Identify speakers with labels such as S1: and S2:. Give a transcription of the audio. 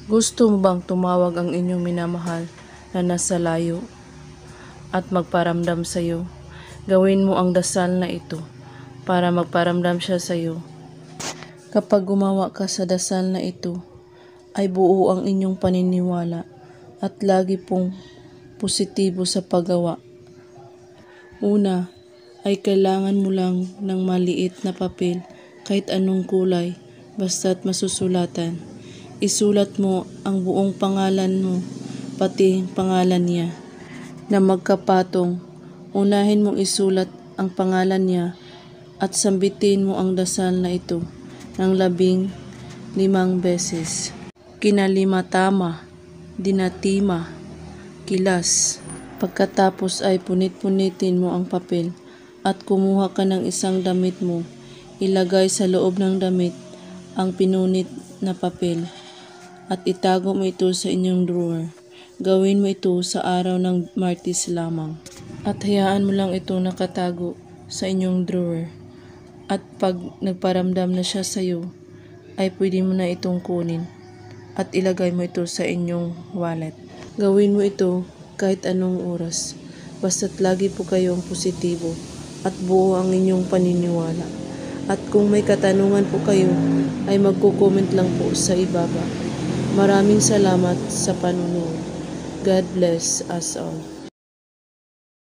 S1: Gusto mo bang tumawag ang inyong minamahal na nasa layo at magparamdam sa iyo? Gawin mo ang dasal na ito para magparamdam siya sa iyo. Kapag gumawa ka sa dasal na ito, ay buo ang inyong paniniwala at lagi pong positibo sa paggawa. Una, ay kailangan mo lang ng maliit na papel kahit anong kulay, basta't masusulatan. Isulat mo ang buong pangalan mo, pati pangalan niya, na magkapatong. Unahin mong isulat ang pangalan niya at sambitin mo ang dasal na ito ng 15 beses. Kinalimatama, dinatima, kilas. Pagkatapos ay punit-punitin mo ang papel at kumuha ka ng isang damit mo. Ilagay sa loob ng damit ang pinunit na papel at itago mo ito sa inyong drawer. Gawin mo ito sa araw ng Martes lamang at hayaan mo lang ito nakatago sa inyong drawer. At pag nagparamdam na siya sa iyo, ay pwede mo na itong kunin at ilagay mo ito sa inyong wallet. Gawin mo ito kahit anong oras, basta't lagi po kayong positibo at buo ang inyong paniniwala. At kung may katanungan po kayo, ay magko-comment lang po sa ibaba. Maraming salamat sa panunood. God bless us all.